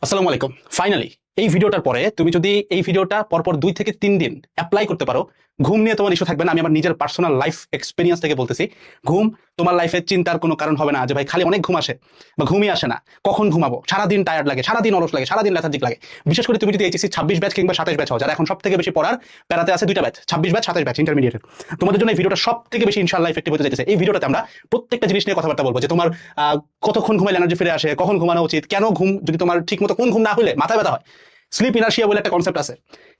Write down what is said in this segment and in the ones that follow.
আসসালামু আলাইকুম। ফাইনালি এই ভিডিওটার পরে তুমি যদি এই ভিডিওটা পরপর 2 থেকে 3 দিন অ্যাপ্লাই করতে পারো, ঘুম নিয়ে তোমার ইস্যু থাকবে না। আমি আমার নিজের পার্সোনাল লাইফ এক্সপেরিয়েন্স থেকে বলতেছি, ঘুম তোমার লাইফে চিন্তার কোনো কারণ হবে না যে ভাই খালি অনেক ঘুম আসে বা ঘুমই আসে না, কখন ঘুমাবো, সারাদিন টায়ার্ড লাগে, সারাদিন অলস লাগে, সারাদিন লেথার্জিক লাগে। বিশেষ করে তুমি যদি এইচএসসি 26 ব্যাচ কিংবা 27 ব্যাচ হও, যারা এখন সব থেকে বেশি পড়ার প্যারাতে আছে, 2টা ব্যাচ 26 ব্যাচ 27 ব্যাচ ইন্টারমিডিয়েটের, তোমাদের জন্য এই ভিডিওটা সব থেকে বেশি ইনশাআল্লাহ ইফেক্টিভ হতে যাচ্ছে। এই ভিডিওটাতে আমরা প্রত্যেকটা জিনিস নিয়ে কথাবার্তা বলবো যে তোমার কতক্ষণ ঘুমাইলে এনার্জি ফিরে আসে, কখন ঘুমানো উচিত, কেন ঘুম যদি তোমার ঠিক মতো কোন ঘুম না হলে মাথা ব্যথা হয়, স্লিপ ইনার্শিয়া বলে একটা কনসেপ্ট আছে।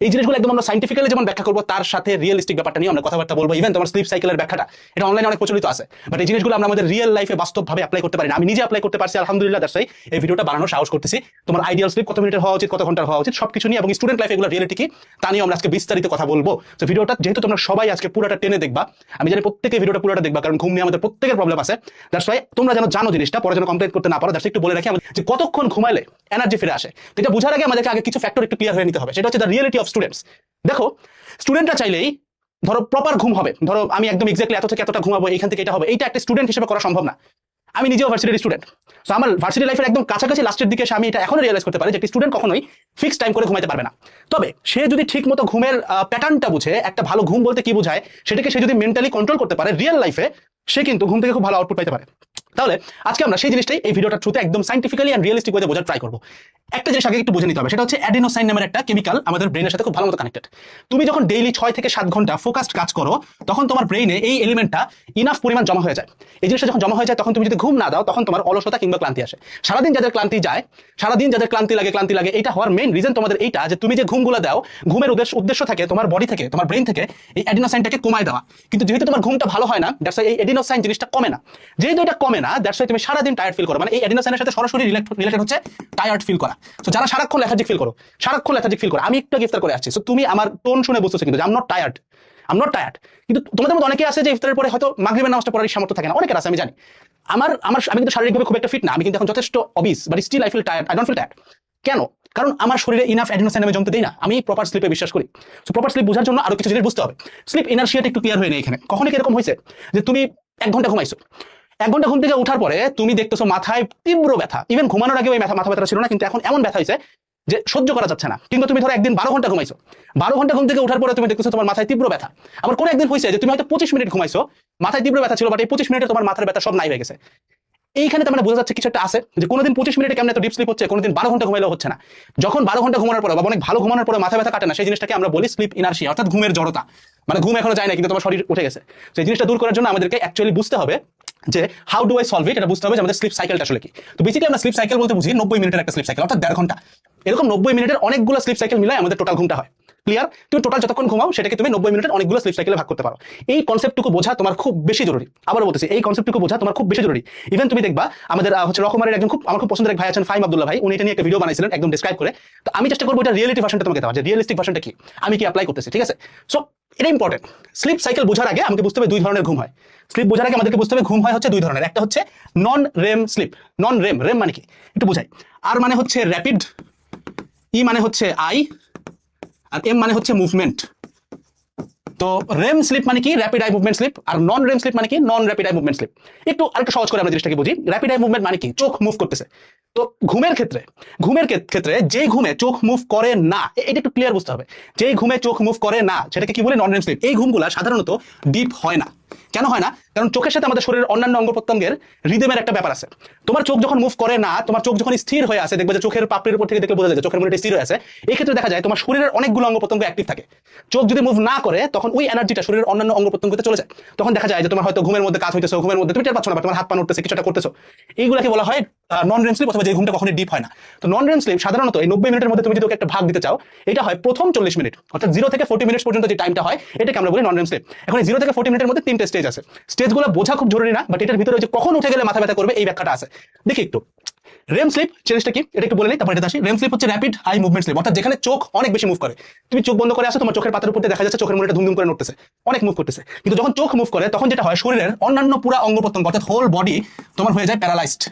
এই জিনিসগুলো একদম আমরা সাইন্টিফিক্যালি যেমন ব্যাখ্যা করবো, তার সাথে রিয়েলিস্টিক ব্যাপারটা নিয়ে আমরা কথাবার্তা বলবো। ইভেন তোমার স্লিপ সাইকেলের ব্যাখ্যাটা এটা অনলাইনে অনেক প্রচলিত আছে, বাট এই জিনিসগুলো আমরা আমাদের রিয়েল লাইফে বাস্তবভাবে অ্যাপ্লাই করতে পারি না। আমি নিজে অ্যাপ্লাই করতে পারছি আলহামদুলিল্লাহ, দ্যাটস ওয়াই এই ভিডিওটা বানানোর সাহস করতেছি। তোমার আইডিয়াল স্লিপ কত মিনিটের হওয়া উচিত, কত ঘন্টার হওয়া উচিত, সবকিছু নিয়ে এবং স্টুডেন্ট লাইফে এগুলো রিয়েলিটি কি তা নিয়ে আমরা আজকে বিস্তারিত কথা বলবো। তো ভিডিওটা যেহেতু তোমরা সবাই আজকে পুরোটা টেনে দেখবা, আমি জানি প্রত্যেকে ভিডিওটা পুরোটা দেখবা, কারণ ঘুম নিয়ে আমাদের প্রত্যেকের প্রবলেম আছে। দ্যাটস ওয়াই তোমরা যেন জানো জিনিসটা, পরে যেন কমপ্লেন করতে না পারো। দ্যাটস একটু বলে রাখি যে কতক্ষণ ঘুমাইলে এনার্জি ফিরে আসে। তো এটা বোঝার আগে আমাদেরকে আগে কিছু ফ্যাক্টর একটু ক্লিয়ার হয়ে নিতে হবে। সেটা হচ্ছে দ্য রিয়েলিটি অফ স্টুডেন্টস। দেখো, স্টুডেন্টরা চাইলেই ধরো প্রপার ঘুম হবে, ধরো আমি একদম এক্স্যাক্টলি এত থেকে এতটা ঘুমাবো, এখান থেকে এটা হবে, এইটা একটা স্টুডেন্ট হিসেবে করা সম্ভব না। আমি নিজেও ভার্সিটির স্টুডেন্ট, তো আমার ভার্সিটি লাইফের একদম কাছাকাছি লাস্টের দিকে এসে আমি এটা এখনো রিয়েলাইজ করতে পারি যে একটি স্টুডেন্ট কখনোই ফিক্স টাইম করে ঘুমাইতে পারবে না। তবে সে যদি ঠিক মতো ঘুমের প্যাটার্নটা বুঝে, একটা ভালো ঘুম বলতে কি বোঝায় সেটাকে সে যদি মেন্টালি কন্ট্রোল করতে পারে, রিয়েল লাইফে সে কিন্তু ঘুম থেকে খুব ভালো আউটপুট পাইতে পারে। তাহলে আজকে আমরা সেই জিনিসটাই এই ভিডিওটার থ্রুতে একদম সাইন্টিফিক্যালি এন্ড রিয়েলিস্টিক ওয়েতে বোঝার ট্রাই করবো। একটা জিনিস আগে একটু বুঝে নিতে হবে, সেটা হচ্ছে অ্যাডিনোসাইন নামের একটা কেমিক্যাল আমাদের ব্রেনের সাথে খুব ভালো মতো কানেক্টেড। তুমি যখন ডেইলি 6 থেকে 7 ঘন্টা ফোকাসড কাজ করো, তখন তোমার ব্রেইনে এই এলিমেন্টটা ইনাফ পরিমাণ জমা হয়ে যায়। এই জিনিসটা যখন জমা হয়ে যায়, তখন তুমি যদি ঘুম না দাও, তখন তোমার অলসতা কিংবা ক্লান্তি আসে। সারাদিন যাদের ক্লান্তি যায়, সারাদিন যাদের ক্লান্তি লাগে, এটা হওয়ার মেইন রিজন তোমাদের এইটা যে তুমি যে ঘুমগুলো দাও, ঘুমের উদ্দেশ্য থাকে তোমার বডি থেকে, তোমার ব্রেইন থেকে এই অ্যাডিনোসাইনটাকে কমায় দেওয়া। কিন্তু যেহেতু তোমার ঘুমটা ভালো হয় না, দ্যাটস ওয়াই এই অ্যাডিনোসাইন জিনিসটা কমে না। যেহেতু এটা কমে না, দ্যাটস ওয়াই তুমি সারাদিন টায়ার্ড ফিল করো। মানে এই অ্যাডিনোসাইনের সাথে সরাসরি রিলেটেড হচ্ছে টায়ার্ড ফিল করা। তো যারা সারাক্ষণ লেথার্জিক ফিল করো, আমি একটু ইফতার করে আসছি, সো তুমি আমার টোন শুনে বুঝতেছো কিন্তু আই এম নট টায়ার্ড। কিন্তু তোমাদের মধ্যে অনেকে আছে যে ইফতারের পরে হয়তো মাগরিবের নামাজটা পড়ার সামর্থ্য থাকে না, অনেকের আছে আমি জানি। আমি কিন্তু শারীরিকভাবে খুব একটা ফিট না, আমি কিন্তু এখন যথেষ্ট obese, but still I don't feel tired. কেন? কারণ আমার শরীরে ইনাফ অ্যাডিনোসাইন আমি জমতে দেই না, আমি প্রপার স্লিপে বিশ্বাস করি। সো প্রপার স্লিপ বোঝার জন্য আরো কিছু জিনিস বুঝতে হবে। স্লিপ ইনার্শিয়াটা একটু ক্লিয়ার হয়ে নেই এখানে। কখনো কি এরকম হয়েছে যে তুমি 1 ঘন্টা ঘুমাইছো, 1 ঘন্টা ঘুম থেকে ওঠার পরে তুমি দেখতেছো মাথায় তীব্র ব্যথা, ইভেন ঘুমানোর আগে ওই মাথা ব্যথা ছিল না, কিন্তু এখন এমন ব্যথা হয়েছে যে সহ্য করা যাচ্ছে না। কিন্তু তুমি ধরো একদিন 12 ঘন্টা ঘুমাইছো, 12 ঘন্টা ঘুম থেকে ওঠার পরে তুমি দেখতেছো তোমার মাথায় তীব্র ব্যথা। আবার কোন একদিন হয়েছে যে তুমি হয়তো 25 মিনিট ঘুমাইছো, মাথায় তীব্র ব্যথা ছিল, বাট এই 25 মিনিটে তোমার মাথার ব্যথা সব নাই হয়ে গেছে। এইখানে তো মানে বোঝা যাচ্ছে কিছু একটা আছে, যে কোনোদিন 25 মিনিটে কেমন এত ডিপ স্লিপ হচ্ছে, কোনোদিন 12 ঘন্টা ঘুমাইলেও হচ্ছে না। যখন 12 ঘন্টা ঘুমানোর পরে বা অনেক ভালো ঘুমানোর পরে মাথা ব্যথা কাটে না, সেই জিনিসটাকে আমরা বলি স্লিপ ইনার্শিয়া, অর্থাৎ ঘুমের জড়তা। মানে ঘুম এখনো যায় না কিন্তু তোমার শরীর উঠে গেছে। সেই জিনিসটা দূর করার জন্য আমাদেরকে অ্যাকচুয়ালি বুঝতে হবে যে how do I solve it. এটা বুঝতে হবে যে আমাদের স্লিপ সাইকেলটা আসলে কি। তো বেসিক্যালি আমরা স্লিপ সাইকেল বলতে বুঝি 90 মিনিটের একটা স্লিপ সাইকেল, অর্থাৎ 1.5 ঘন্টা। এরকম 90 মিনিটের অনেকগুলো স্লিপ সাইকেল মিলাই আমাদের টোটাল ঘুমটা হয়। ক্লিয়ার? তুমি টোটাল যতক্ষণ ঘুমাও সেটাকে তুমি 90 মিনিটের অনেকগুলো স্লিপ সাইকেলে ভাগ করতে পারো। এই কনসেপ্টটুকু বোঝা তোমার খুব বেশি জরুরি। আবার বলতেছি, এই কনসেপ্টটুকু বোঝা তোমার খুব বেশি জরুরি। ইভেন তুমি দেখবা আমাদের হচ্ছে রকমারের একজন আমার খুব পছন্দের এক ভাই আছেন, ফাহিম আব্দুল্লাহ ভাই, উনি এটা নিয়ে একটা ভিডিও বানাইছিলেন একদম ডেসক্রাইব করে। তো আমি চেষ্টা করবো এটা রিয়েলিটি ভার্সনটা তোমাকে দেওয়া, যে রিয়েলিস্টিক ভার্সনটা কি, আমি কি অ্যাপ্লাই করতেছি, ঠিক আছে? সো এটা ইম্পর্টেন্ট। স্লিপ সাইকেল বোঝার আগে আমাকে বুঝতে হবে 2 ধরনের ঘুম হয়। স্লিপ বোঝার আগে আমাদেরকে বুঝতে হবে ঘুম হয় হচ্ছে 2 ধরনের। একটা হচ্ছে নন রেম স্লিপ। নন রেম, রেম মানে কি একটু বুঝাই। আর মানে হচ্ছে র্যাপিড, ই মানে হচ্ছে আই, আর এম মানে হচ্ছে মুভমেন্ট। তো রেম স্লিপ মানে কি র্যাপিড আই মুভমেন্ট স্লিপ, আর নন রেম স্লিপ মানে কি নন র্যাপিড আই মুভমেন্ট স্লিপ। একটু আরেকটু সহজ করে আমরা জিনিসটাকে বুঝি। র্যাপিড আই মুভমেন্ট মানে কি চোখ মুভ করতেছে। তো ঘুমের ক্ষেত্রে যেই ঘুমে চোখ মুভ করে না, এটা একটু ক্লিয়ার বুঝতে হবে। যেই ঘুমে চোখ মুভ করে না সেটাকে কি বলে? নন রেম স্লিপ। এই ঘুমগুলা সাধারণত ডিপ হয় না। কেন হয় না? কারণ চোখের সাথে আমাদের শরীরের অন্যান্য অঙ্গ প্রত্যঙ্গের রিদমের একটা ব্যাপার আছে। তোমার চোখ যখন মুভ করে না, তোমার চোখ যখন স্থির হয়ে আছে, দেখবে যে চোখের পাপড়ির উপর থেকে দেখলে বোঝা যায় চোখের মধ্যে স্থির হয়ে আছে। এই ক্ষেত্রে দেখা যায় তোমার শরীরের অনেকগুলো অঙ্গ প্রত্যঙ্গ অ্যাক্টিভ থাকে। চোখ যদি মুভ না করে, তখন ওই এনার্জিটা শরীরের অন্যান্য অঙ্গ প্রত্যঙ্গতে চলে যায়। তখন দেখা যায় যে তোমার হয়তো ঘুমের মধ্যে কাজ হইতেছে, ঘুমের মধ্যে তুমি টের পাচ্ছ না, তোমার হাত পা নড়তেছে, কিছুটা করতেছো। এইগুলোকে বলা হয় নন রেম স্লিপ, অথবা যে ঘুমটা কখনোই ডিপ হয় না। তো নন রেম স্লিপ সাধারণত এই 90 মিনিটের মধ্যে তুমি যদি একটা ভাগ দিতে চাও, এটা হয় প্রথম 40 মিনিট, অর্থাৎ 0 থেকে 40 মিনিট পর্যন্ত যে টাইমটা হয়, এটাকে আমরা বলি নন রেম স্লিপ। এখন 0 থেকে 40 মিনিটের মধ্যে 3টে স্টেজ আছে। স্টেজগুলো বোঝা খুব জরুরি না, বাট এটার ভিতরে যে কখন উঠে গেলে মাথা ব্যথা করবে এই ব্যাখ্যাটা আছে। দেখি একটু রেম স্লিপ জিনিসটা কি এটা একটু বলে নেই, তারপরে এটা আসি। রেম স্লিপ হচ্ছে র্যাপিড আই মুভমেন্ট স্লিপ, অর্থাৎ যেখানে চোখ অনেক বেশি মুভ করে। তুমি চোখ বন্ধ করে আসো, তোমার চোখের পাতার উপর দেখা যাচ্ছে চোখের মনিটা ধুমধুম করে নড়তেছে, অনেক মুভ করতেছে। কিন্তু যখন চোখ মুভ করে, তখন যেটা হয় শরীরের অন্যান্য পুরো অঙ্গ প্রত্যঙ্গ, অর্থাৎ হোল বডি তোমার হয়ে যায় প্যারালাইজড।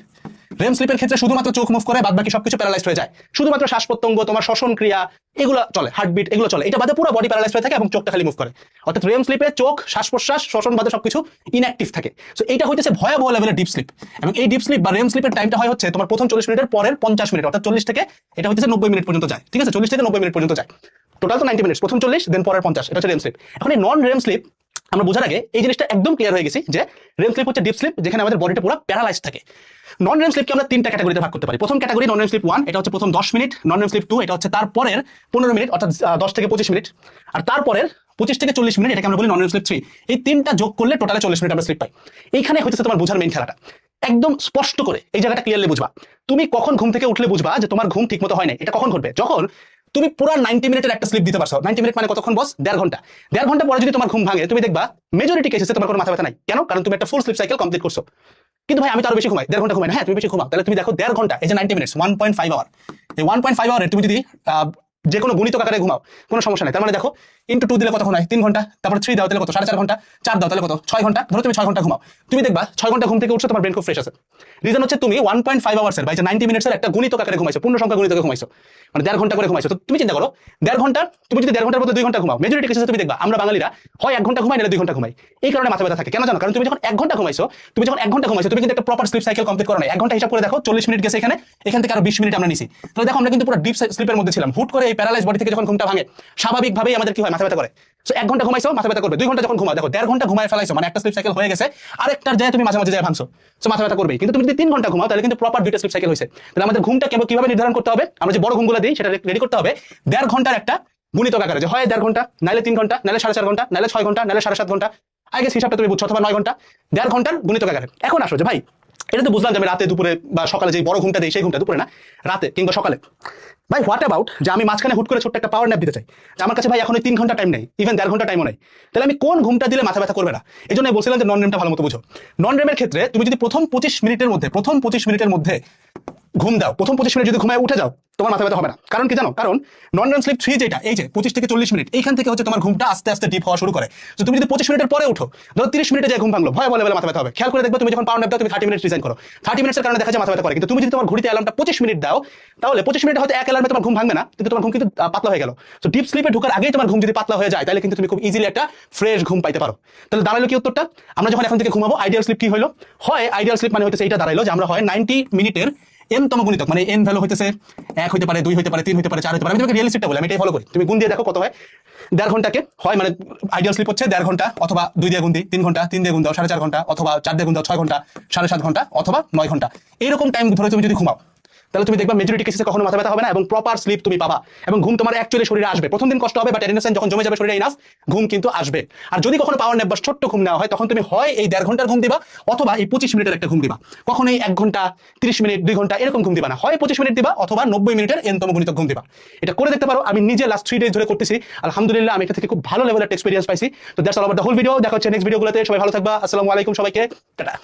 রেম স্লিপের ক্ষেত্রে শুধুমাত্র চোখ মুভ করে, বাদ বাকি সবকিছু প্যারালাইজড হয়ে যায়। শুধুমাত্র শ্বাস প্রত্যঙ্গ, তোমার শ্বসন ক্রিয়া এগুলো চলে, হার্টবিট এগুলো চলে, এটা বাদে পুরো বডি প্যারালাইজড হয়ে থাকে এবং চোখটা খালি মুভ করে। অর্থাৎ রেম স্লিপে চোখ, শ্বাস প্রশ্বাস, শ্বসন বাদে সবকিছু ইনঅ্যাক্টিভ থাকে। সো এইটা হচ্ছে ভয়াবহ লেভেলের ডিপ স্লিপ। এবং এই ডিপ স্লিপ বা রেম স্লিপের টাইমটা হয় হচ্ছে তোমার প্রথম 40 মিনিটের পরের 50 মিনিট, অর্থাৎ 40 থেকে এটা হচ্ছে 90 মিনিট পর্যন্ত যায়। ঠিক আছে, 40 থেকে 90 মিনিট পর্যন্ত যায়। টোটাল তো 90 মিনিট, প্রথম 40 দেন পরের 50, এটা হচ্ছে রেম স্লিপ। এখন এই নন রেম স্লিপ আমরা বোঝার আগে এই জিনিসটা একদম ক্লিয়ার হয়ে গেছি যে রেম স্লিপ হচ্ছে ডিপ স্লিপ, যেখানে আমাদের বডিটা পুরো প্যারালাইজড থাকে। নন রেম স্লিপকে আমরা তিনটা ক্যাটাগরিতে ভাগ করতে পারি। প্রথম ক্যাটাগরি নন রেম স্লিপ 1, এটা হচ্ছে প্রথম 10 মিনিট। নন রেম স্লিপ 2, এটা হচ্ছে তারপরের 15 মিনিট, অর্থাৎ 10 থেকে 25 মিনিট। আর তারপরের 25 থেকে 40 মিনিট, এটাকে আমরা বলি নন রেম স্লিপ 3। এই তিনটা যোগ করলে টোটালে 40 মিনিট আমরা স্লিপ পাই। এইখানে হচ্ছে তোমার বোঝার মেইন খেলাটা। একদম স্পষ্ট করে এই জায়গাটা ক্লিয়ারলি বুঝবা। তুমি কখন ঘুম থেকে উঠলে বুঝবা যে তোমার ঘুম ঠিকমতো হয় না, এটা কখন ঘটবে? যখন তুমি পুরো 90 মিনিটের একটা স্লিপ দিতে পারছো। 90 মিনিট মানে কতক্ষণ বস? 1.5 ঘন্টা। 1.5 ঘন্টা পরে যদি তোমার ঘুম ভাঙে, তুমি দেখবা মেজরিটি কেসেসে তোমার কোনো মাথা ব্যথা নাই। কেন? কারণ তুমি একটা ফুল স্লিপ সাইকেল কমপ্লিট করছো। কিন্তু ভাই আমি তো আরো বেশি ঘুমাই, 1.5 ঘন্টা ঘুমাই না। হ্যাঁ, তুমি বেশি ঘুমাও, তাহলে তুমি দেখো 1.5 ঘন্টা, এই যে 90 মিনিটস 1.5 আওয়ার, এই 1.5 আওয়ারে তুমি যদি যে কোনো গণিত আকারে ঘুমাও কোনো সমস্যা নাই। তার মানে দেখো ইনটু 2 দিলে কতক্ষণ হয়? 3 ঘন্টা। তারপর 3 দাও তাহলে কত? 4.5 ঘন্টা। 4 দাও তাহলে কত? 6 ঘন্টা। ধরো তুমি 6 ঘন্টা ঘুমাও, তুমি দেখবা 6 ঘন্টা ঘুম থেকে উঠছো, তোমার ব্রেন খুব ফ্রেশ আছে। রিজন হচ্ছে তুমি 1.5 আওয়ার্সের বা 90 মিনিটসের একটা গণিত আকারে ঘুমাইছো, পূর্ণ সংখ্যা গণিতকে ঘুমাইছো, মানে 1.5 ঘন্টা করে ঘুমাইছো। তো তুমি চিন্তা করো 1.5 ঘন্টা, তুমি যদি 1.5 ঘন্টার মধ্যে 2 ঘন্টা ঘুমাও, মেজরিটি কেসে তুমি দেখবা আমরা বাঙালিরা হয় 1 ঘন্টা ঘুমাই নাহলে 2 ঘন্টা ঘুমাই। এই কারণে মাথা ব্যথা থাকে। কেন জানো? কারণ তুমি যখন 1 ঘন্টা ঘুমাইছো, তুমি কিন্তু একটা প্রপার স্লিপ সাইকেল কমপ্লিট করো না। 1 ঘন্টা হিসাব করে দেখো, 40 মিনিট গেছে এখানে, এখান থেকে আরো 20 মিনিট আমরা নিছি। তাহলে দেখো আমরা কিন্তু পুরো ডিপ স্লিপের মধ্যে ছিলাম। হুট করে এই প্যারালাইজ বডি থেকে যখন ঘুমটা ভাঙে, স্বাভাবিকভাবেই আমাদের কি হয়? মাথা ব্যথা করে। সো 1 ঘন্টা ঘুমাইছো, মাথা ব্যথা করবে। 2 ঘন্টা যখন ঘুমাও, দেখো 1.5 ঘন্টা ঘুমায় ফেলাইছো, মানে একটা স্লিপ সাইকেল হয়ে গেছে। আরেকটার জায়গায় তুমি মাঝে মাঝে যায় ভাঙছো, সো মাথা ব্যথা করবে। কিন্তু তুমি যদি 3 ঘন্টা ঘুমাও, তাহলে কিন্তু প্রপার দুইটা স্লিপ সাইকেল হয়েছে। তাহলে আমাদের ঘুমটা কিভাবে নির্ধারণ করতে হবে? আমরা যে বড় ঘুমগুলো দিই সেটা রেডি করতে হবে 1.5 ঘন্টার একটা গুণিতক আকারে, যে হয় 1.5 ঘন্টা, নাইলে 3 ঘন্টা, নাইলে 4.5 ঘন্টা, নাইলে 6 ঘন্টা, নাইলে 7.5 ঘন্টা। আগে হিসাবটা তুমি বুঝছো, অথবা 9 ঘন্টা। 1.5 ঘন্টার গুণিতক আকারে। এখন আসো যে ভাই এটা তো বুঝলাম যে আমি রাতে দুপুরে বা সকালে যে বড় ঘুমটা দিই, সেই ঘুমটা দুপুরে না, রাতে কিংবা সকালে। ভাই হোয়াট অ্যাবাউট যে আমি মাঝখানে হুট করে ছোট্ট একটা পাওয়ার ন্যাপ দিতে চাই, যে আমার কাছে ভাই এখন 3 ঘন্টা টাইম নেই, ইভেন 1.5 ঘন্টা টাইমও নেই, তাহলে আমি কোন ঘুমটা দিলে মাথা ব্যথা করবে না? এই জন্য বলছিলাম যে নন রেমটা ভালো মতো বুঝো। নন রেমের ক্ষেত্রে তুমি যদি প্রথম 25 মিনিটের মধ্যে ঘুম দাও, প্রথম 25 মিনিট যদি ঘুমায় উঠে যাও, তোমার মাথা ব্যথা হবে না। কারণ কি জানো? কারণ নন রেম স্লিপ 3 যেটা, এই যে 25 থেকে 40 মিনিট, এইখান থেকে হচ্ছে তোমার ঘুমটা আস্তে আস্তে ডিপ হওয়া শুরু করে। তো তুমি যদি 25 মিনিটের পরে উঠো, ধরো 30 মিনিটে যে ঘুম ভাঙলো, ভয় বলে মাথা ব্যথা হবে। খেয়াল করে দেখবে তুমি যখন পাওয়ার ন্যাপ দাও, তুমি 30 মিনিট রিজাইন করো, 30 মিনিটের কারণে দেখা যায় মাথা ব্যথা করে। কিন্তু তুমি যদি তোমার ঘড়িতে অ্যালার্মটা 25 মিনিট দাও, তাহলে 25 মিনিট হয়তো এক অ্যালার্মে তোমার ঘুম ভাঙবে না, কিন্তু তোমার ঘুম কিন্তু পাতলা হয়ে গেল। তো ডিপ স্লিপে ঢোকার আগেই তোমার ঘুম যদি পাতলা হয়ে যায়, তাহলে কিন্তু তুমি খুব ইজিলি একটা ফ্রেশ ঘুম পাইতে পারো। তাহলে দাঁড়ালো কি উত্তরটা? আমরা যখন এখন থেকে ঘুমাবো, আইডিয়াল স্লিপ কি হলো? হয় আইডিয়াল স্লিপ মানে হচ্ছে এইটা দাঁড়াইলো যে আমরা হয় 90 মিনিটের এন তম গুণিতক, মানে এন ভ্যালু হইতেছে 1 হইতে পারে, 2 হইতে পারে, 3 হইতে পারে, 4 হইতে পারে। আমি তোমাকে রিয়েলিস্টিকটা বলি, আমি এটাই ফলো করি। তুমি গুণ দিয়ে দেখো কত হয়। 1.5 ঘন্টাকে হয়, মানে আইডিয়াল স্লিপ হচ্ছে 1.5 ঘন্টা, অথবা 2 দিয়ে গুণ দিই 3 ঘন্টা, 3 দিয়ে গুণ দাও 4.5 ঘন্টা, অথবা 4 দিয়ে গুণ দাও 6 ঘন্টা, 7.5 ঘন্টা, অথবা 9 ঘন্টা। এইরকম টাইম ধরে তুমি যদি ঘুমাও, তাহলে তুমি দেখবা মেজরিটি কেসে কখনো মাথা ব্যথা হবে না এবং প্রপার স্লিপ তুমি পাবা। এবং ঘুম তোমার অ্যাকচুয়ালি শরীরে আসবে। প্রথম দিন কষ্ট হবে, বাট এনার্জি যখন জমে যাবে শরীরে ইনাফ, ঘুম কিন্তু আসবে। আর যদি কখনো পাওয়ার ন্যাপ বা ছোট্ট ঘুম নেওয়া হয়, তখন তুমি হয় এই 1.5 ঘন্টার ঘুম দিবা, অথবা এই 25 মিনিটের একটা ঘুম দিবা। কখনোই 1 ঘন্টা, 30 মিনিট, 2 ঘন্টা এরকম ঘুম দিবা না। হয় 25 মিনিট দিবা, অথবা 90 মিনিটের এনতম গুণিতক ঘুম দিবা। এটা করে দেখতে পারো। আমি নিজে লাস্ট 3 ডেজ ধরে করতেছি, আলহামদুলিল্লাহ আমি এটা থেকে খুব ভালো লেভেলের এক্সপেরিয়েন্স পাইছি। তো that's all about the whole video. দেখা হচ্ছে নেক্সট ভিডিওগুলোতে। সবাই ভালো থাকবা। আসসালামু আলাইকুম সবাইকে, টাটা।